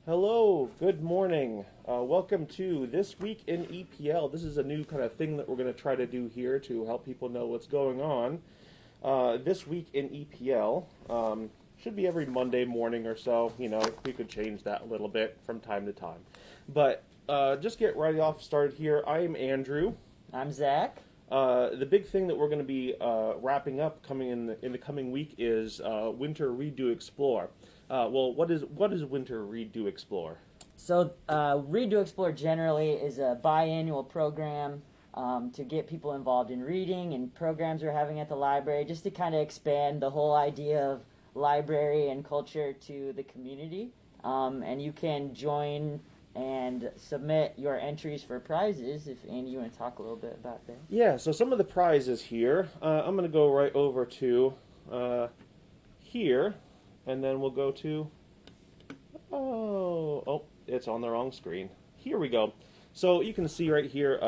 Hello, good morning. Welcome to This Week in EPL. This is a new kind of thing that we're going to try to do here to help people know what's going on. This Week in EPL should be every Monday morning or so. You know, we could change that a little bit from time to time. But just get right off started here. I am Andrew. I'm Zach. The big thing that we're going to be wrapping up coming in the coming week is Winter Read, Do, Explore. What is Winter Read, Do, Explore? So, Read to Explore generally is a biannual program to get people involved in reading and programs we're having at the library, just to kind of expand the whole idea of library and culture to the community. And you can join and submit your entries for prizes. If Andy, you want to talk a little bit about that? Yeah, so some of the prizes here, I'm going to go right over to here, and then we'll go to, it's on the wrong screen. Here we go. So you can see right here,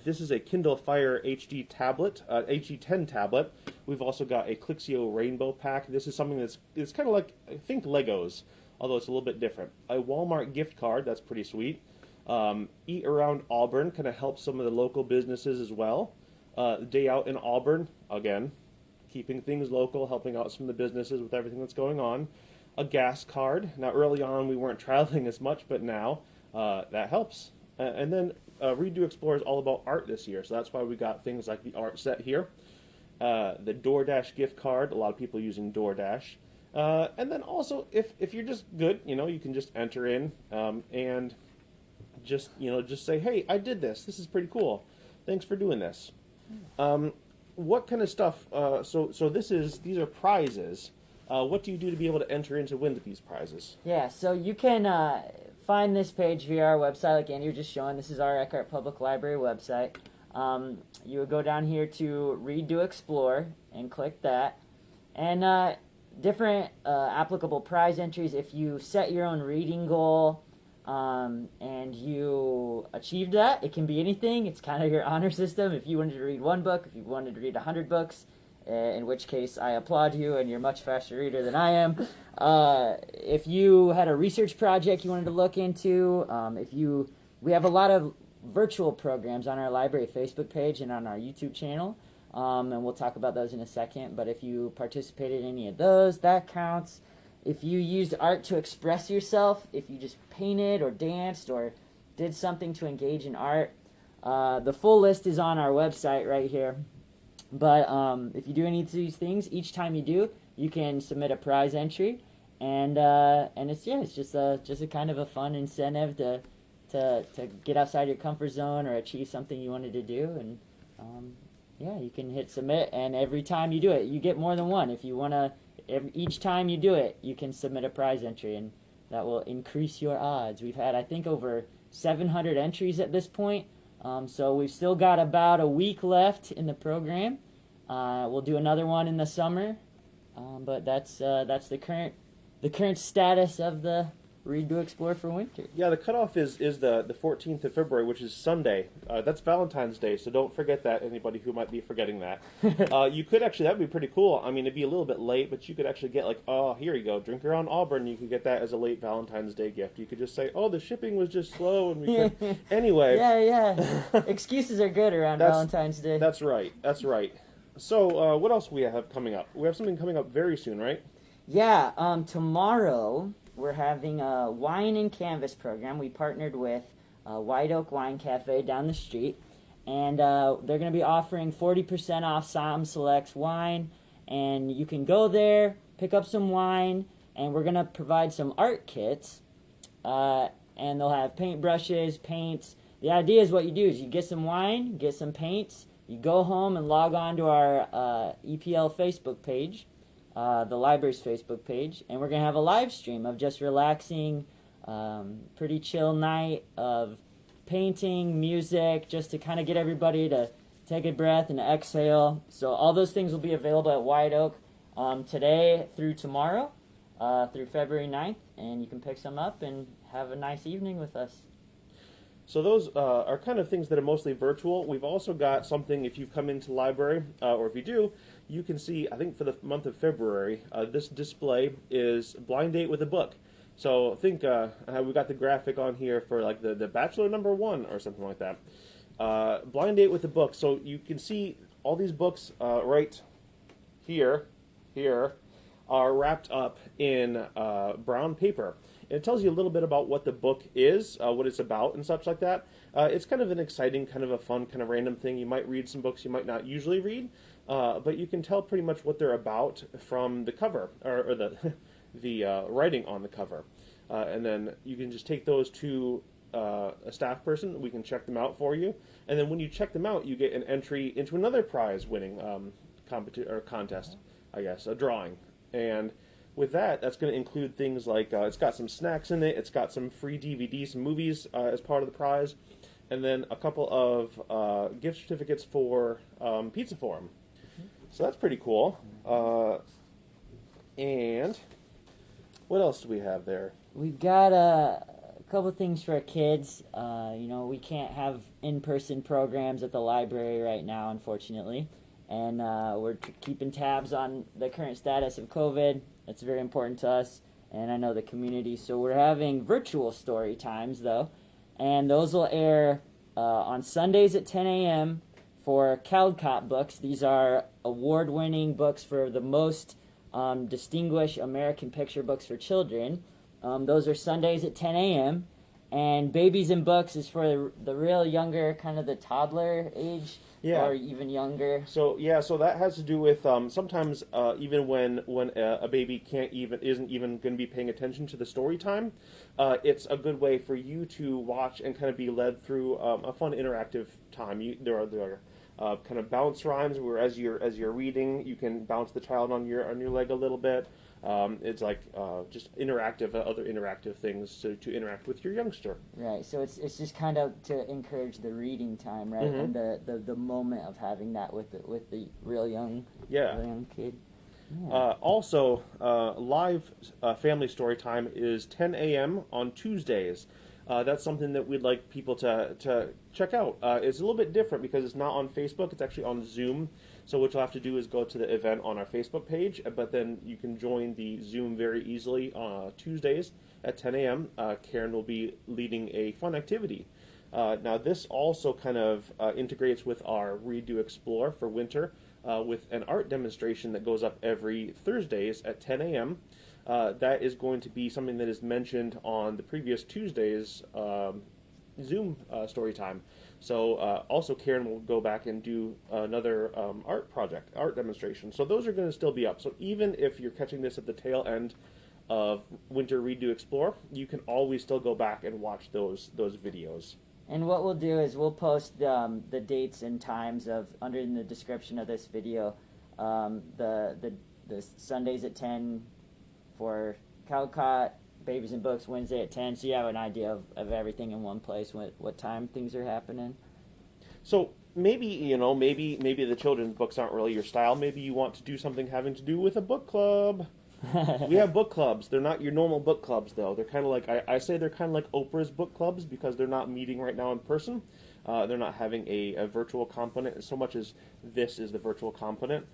this is a Kindle Fire HD tablet, HD10 tablet. We've also got a Clixio Rainbow Pack. This is something it's kind of like, I think, Legos, although it's a little bit different. A Walmart gift card, that's pretty sweet. Eat Around Auburn kind of helps some of the local businesses as well. Day Out in Auburn, again, keeping things local, helping out some of the businesses with everything that's going on. A gas card. Now, early on, we weren't traveling as much, but now that helps. And then Read to Explore is all about art this year, so that's why we got things like the art set here. The DoorDash gift card, a lot of people using DoorDash. And then also, if you're just good, you can just enter in and just say, hey, I did this. This is pretty cool. Thanks for doing this. What kind of stuff? So these are prizes. What do you do to be able to enter in to win these prizes? Yeah, so you can find this page via our website, like Andy was just showing. This is our Eckhart Public Library website. You would go down here to Read to Explore and click that. And different applicable prize entries. If you set your own reading goal and you achieved that, it can be anything. It's kind of your honor system. If you wanted to read one book, if you wanted to read 100 books, in which case I applaud you and you're a much faster reader than I am. If you had a research project you wanted to look into, we have a lot of virtual programs on our library Facebook page and on our YouTube channel. And we'll talk about those in a second. But if you participated in any of those, that counts. If you used art to express yourself, if you just painted or danced or did something to engage in art, the full list is on our website right here. But if you do any of these things, each time you do, you can submit a prize entry, and it's just a kind of a fun incentive to get outside your comfort zone or achieve something you wanted to do, and you can hit submit, and every time you do it, you get more than one. If you want to, each time you do it, you can submit a prize entry, and that will increase your odds. We've had, I think, over 700 entries at this point. So we've still got about a week left in the program. We'll do another one in the summer, but that's the current status of the Read to Explore for winter. Yeah, the cutoff is the 14th of February, which is Sunday. That's Valentine's Day, so don't forget that, anybody who might be forgetting that. You could actually, that'd be pretty cool. I mean, it'd be a little bit late, but you could actually get here you go, Drink Around Auburn. You could get that as a late Valentine's Day gift. You could just say, the shipping was just slow, and we could... Anyway. Yeah. Excuses are good around Valentine's Day. That's right. So, what else we have coming up? We have something coming up very soon, right? Yeah, tomorrow we're having a wine and canvas program. We partnered with White Oak Wine Cafe down the street, and they're going to be offering 40% off Sam Selects wine, and you can go there, pick up some wine, and we're going to provide some art kits, and they'll have paintbrushes, paints. The idea is what you do is you get some wine, get some paints, you go home and log on to our EPL Facebook page, the library's Facebook page, and we're going to have a live stream of just relaxing, pretty chill night of painting, music, just to kind of get everybody to take a breath and exhale. So all those things will be available at White Oak today through tomorrow, through February 9th, and you can pick some up and have a nice evening with us. So those are kind of things that are mostly virtual. We've also got something, if you've come into the library, or if you do, you can see, I think for the month of February, this display is Blind Date with a Book. So think we got the graphic on here for like the Bachelor #1 or something like that. Blind date with the book. So you can see all these books right here are wrapped up in brown paper. And it tells you a little bit about what the book is, what it's about, and such like that. It's kind of an exciting, kind of a fun, kind of random thing. You might read some books you might not usually read, but you can tell pretty much what they're about from the cover, or the the writing on the cover. And then you can just take those to a staff person. We can check them out for you. And then when you check them out, you get an entry into another prize-winning contest, I guess, a drawing. And with that, that's going to include things like it's got some snacks in it, it's got some free DVDs, some movies as part of the prize, and then a couple of gift certificates for Pizza Forum. So that's pretty cool. And what else do we have there? We've got a couple things for kids. We can't have in-person programs at the library right now, unfortunately. And we're keeping tabs on the current status of COVID. That's very important to us, and I know the community. So we're having virtual story times, though. And those will air on Sundays at 10 a.m. for Caldecott books. These are award-winning books for the most distinguished American picture books for children. Those are Sundays at 10 a.m. And Babies and Books is for the real younger, kind of the toddler age, or even younger. So so that has to do with sometimes even when a baby isn't even going to be paying attention to the story time, it's a good way for you to watch and kind of be led through a fun interactive time. There are kind of bounce rhymes where as you're reading, you can bounce the child on your leg a little bit. It's like just interactive, other interactive things to interact with your youngster. Right. So it's just kind of to encourage the reading time, right, and the moment of having that with the real young kid. Yeah. Also, live family story time is 10 a.m. on Tuesdays. That's something that we'd like people to check out. It's a little bit different because it's not on Facebook. It's actually on Zoom. So what you'll have to do is go to the event on our Facebook page, but then you can join the Zoom very easily on Tuesdays at 10 a.m. Karen will be leading a fun activity. Now this also kind of integrates with our Read, Do, Explore for winter with an art demonstration that goes up every Thursdays at 10 a.m. That is going to be something that is mentioned on the previous Tuesday's Zoom story time. So also Karen will go back and do another art demonstration. So those are going to still be up. So even if you're catching this at the tail end of Winter Read, Do, Explore, you can always still go back and watch those videos. And what we'll do is we'll post the dates and times under in the description of this video. The Sundays at 10 for Caldecott, Babies and Books Wednesday at 10, so you have an idea of everything in one place, what time things are happening. So maybe the children's books aren't really your style. Maybe you want to do something having to do with a book club. We have book clubs. They're not your normal book clubs, though. They're kind of like, I say they're kind of like Oprah's book clubs because they're not meeting right now in person. They're not having a virtual component so much as this is the virtual component.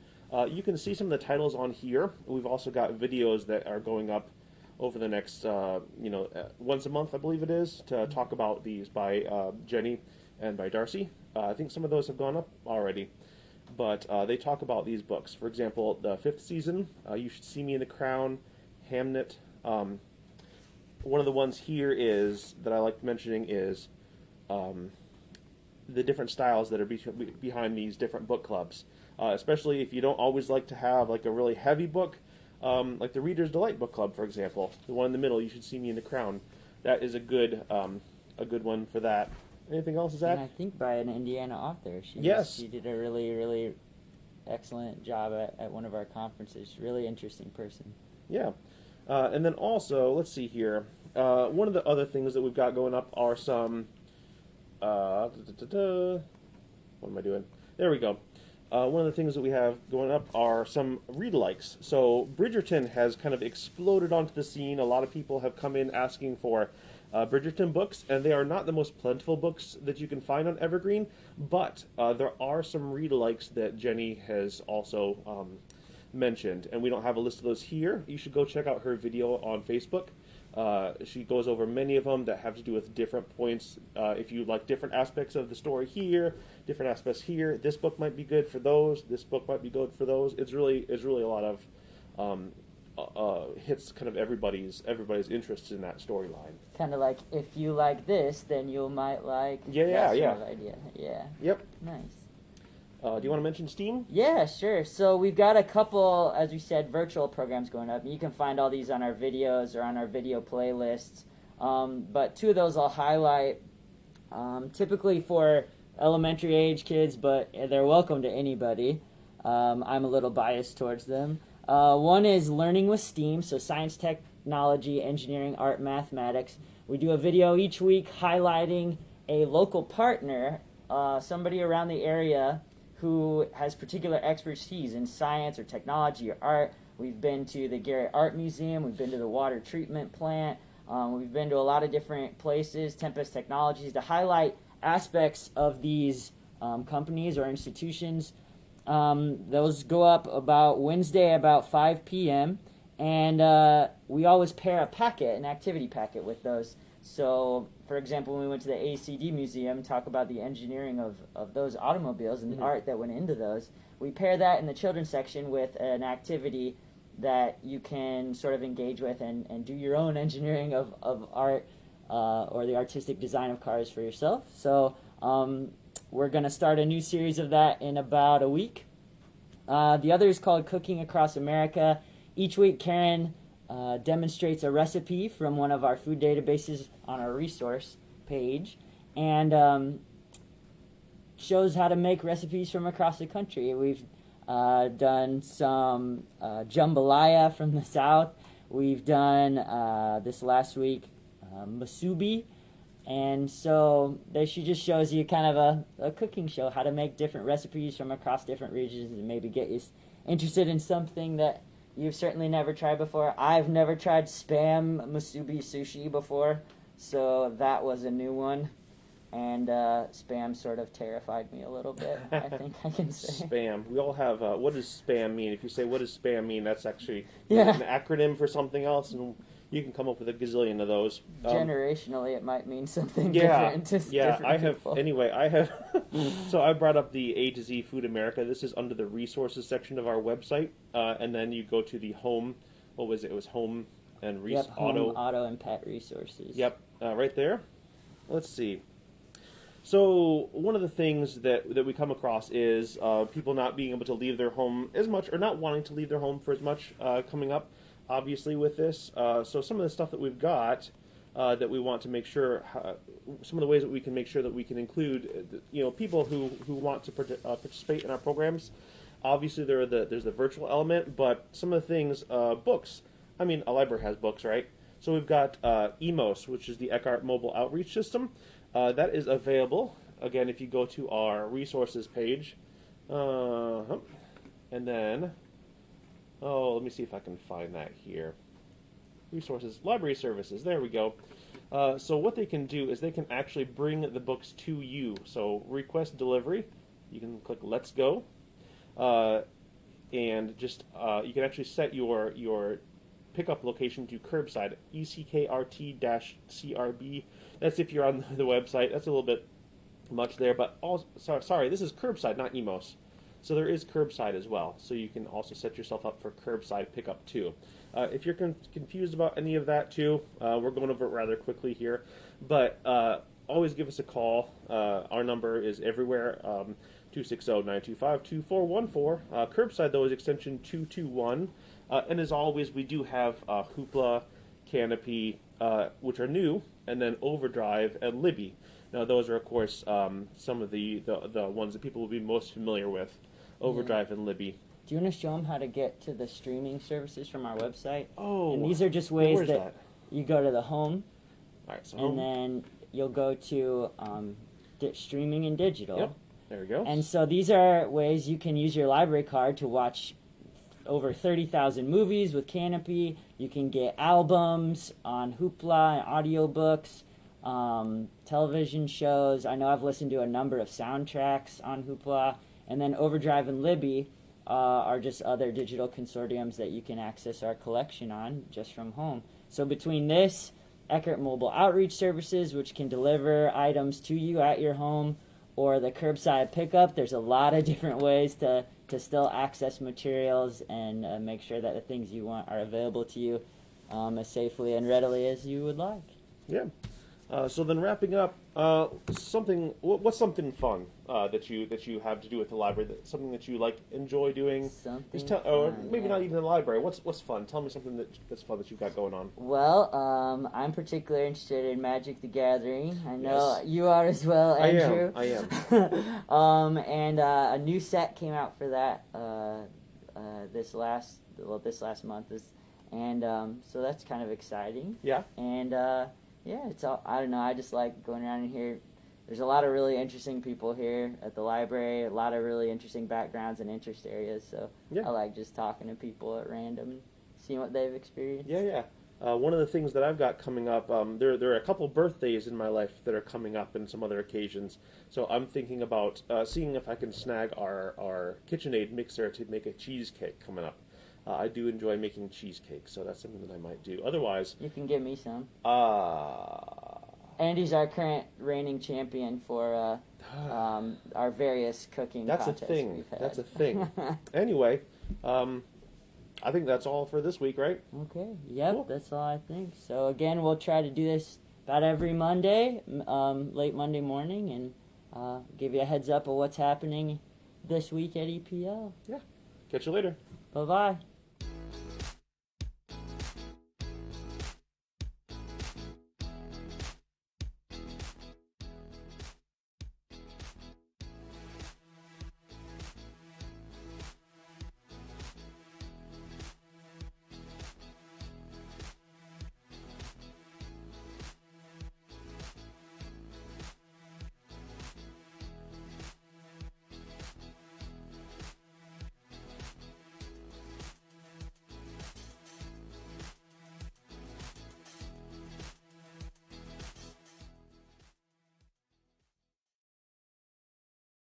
You can see some of the titles on here. We've also got videos that are going up over the next, once a month, I believe it is, to talk about these by Jenny and by Darcy. I think some of those have gone up already. But they talk about these books. For example, the 5th season, You Should See Me in the Crown, Hamnet. One of the ones here is that I like mentioning is the different styles that are behind these different book clubs. Especially if you don't always like to have like a really heavy book, like the Reader's Delight Book Club, for example. The one in the middle, You Should See Me in the Crown. That is a good one for that. Anything else, Zach? And I think by an Indiana author. She did a really, really excellent job at one of our conferences. Really interesting person. Yeah. And then also, let's see here. One of the other things that we've got going up are some... what am I doing? There we go. One of the things that we have going up are some read-alikes. So Bridgerton has kind of exploded onto the scene. A lot of people have come in asking for Bridgerton books, and they are not the most plentiful books that you can find on Evergreen, but there are some read-alikes that Jenny has also mentioned, and we don't have a list of those here. You should go check out her video on Facebook. She goes over many of them that have to do with different points. If you like different aspects of the story here, different aspects here, this book might be good for those. This book might be good for those. It's really a lot of hits kind of everybody's interests in that storyline. Kind of like, if you like this, then you might like Yeah. sort of idea. Yeah. Yep. Nice. Do you want to mention Steam? Yeah, sure. So we've got a couple, as we said, virtual programs going up. You can find all these on our videos or on our video playlists. But two of those I'll highlight, typically for elementary age kids, but they're welcome to anybody. I'm a little biased towards them. One is Learning with STEAM, so science, technology, engineering, art, mathematics. We do a video each week highlighting a local partner, somebody around the area who has particular expertise in science or technology or art. We've been to the Garrett Art Museum, we've been to the water treatment plant, we've been to a lot of different places, Tempest Technologies, to highlight aspects of these companies or institutions. Those go up about Wednesday about 5 p.m. and we always pair a packet, an activity packet with those. So, for example, when we went to the ACD Museum, talk about the engineering of those automobiles and the art that went into those, we pair that in the children's section with an activity that you can sort of engage with and do your own engineering of art or the artistic design of cars for yourself. So we're going to start a new series of that in about a week. The other is called Cooking Across America. Each week, Karen demonstrates a recipe from one of our food databases on our resource page and shows how to make recipes from across the country. We've done some jambalaya from the south. We've done this last week musubi. And so she just shows you kind of a cooking show, how to make different recipes from across different regions and maybe get you interested in something that you've certainly never tried before. I've never tried Spam musubi sushi before, so that was a new one. And Spam sort of terrified me a little bit, I think I can say. Spam. We all have, what does Spam mean? If you say, what does Spam mean, that's actually Yeah. an acronym for something else, and you can come up with a gazillion of those. Generationally, it might mean something Yeah, different to yeah. different people. I have. So I brought up the A to Z Food America. This is under the resources section of our website, and then you go to the home. What was it? It was home and auto and pet resources. Yep, right there. Let's see. So one of the things that we come across is people not being able to leave their home as much, or not wanting to leave their home for as much coming up. Obviously, with this, so some of the stuff that we've got that we want to make sure, some of the ways that we can make sure that we can include, people who want to participate in our programs. Obviously, there's the virtual element, but some of the things, books. I mean, a library has books, right? So we've got EMOS, which is the Eckhart Mobile Outreach System. That is available, again, if you go to our resources page. And then... Oh, let me see if I can find that here. Resources, library services, there we go. So what they can do is they can actually bring the books to you. So request delivery, you can click Let's Go. And just, you can actually set your pickup location to Curbside, ECKRT-CRB. That's if you're on the website. That's a little bit much there, but also, sorry, this is Curbside, not EMOS. So there is Curbside as well, so you can also set yourself up for Curbside pickup too. If you're confused about any of that too, we're going over it rather quickly here, but always give us a call. Our number is everywhere, 260-925-2414. Curbside, though, is extension 221, and as always, we do have Hoopla, Canopy, which are new, and then Overdrive and Libby. Now, those are, of course, some of the ones that people will be most familiar with, Overdrive and Libby. Do you want to show them how to get to the streaming services from our website? Oh, and these are just ways that you go to the home, all right, so and then you'll go to streaming and digital. Yep, there we go. And so these are ways you can use your library card to watch over 30,000 movies with Canopy. You can get albums on Hoopla and audiobooks. Television shows. I know I've listened to a number of soundtracks on Hoopla. And then Overdrive and Libby are just other digital consortiums that you can access our collection on just from home. So between this Eckhart Mobile Outreach Services, which can deliver items to you at your home, or the Curbside Pickup. There's a lot of different ways to still access materials and make sure that the things you want are available to you as safely and readily as you would like. Yeah. So then, wrapping up, what's something fun that you have to do with the library? Something that you enjoy doing? Something or fun, maybe yeah. not even the library. What's fun? Tell me something that's fun that you've got going on. Well, I'm particularly interested in Magic the Gathering. I know Yes. you are as well, Andrew. I am. And a new set came out for that this last month, so that's kind of exciting. Yeah. And yeah, it's all, I don't know, I just like going around in here. There's a lot of really interesting people here at the library, a lot of really interesting backgrounds and interest areas, so Yeah. I like just talking to people at random and seeing what they've experienced. Yeah. One of the things that I've got coming up, there are a couple birthdays in my life that are coming up and some other occasions. So I'm thinking about seeing if I can snag our KitchenAid mixer to make a cheesecake coming up. I do enjoy making cheesecake, so that's something that I might do. Otherwise, You can give me some. uh, Andy's our current reigning champion for our various cooking that's a contests thing. we've had. That's a thing. Anyway, I think that's all for this week, right? Okay, yep, Cool. that's all I think. So again, we'll try to do this about every Monday, late Monday morning, and give you a heads up of what's happening this week at EPL. Catch you later. Bye-bye.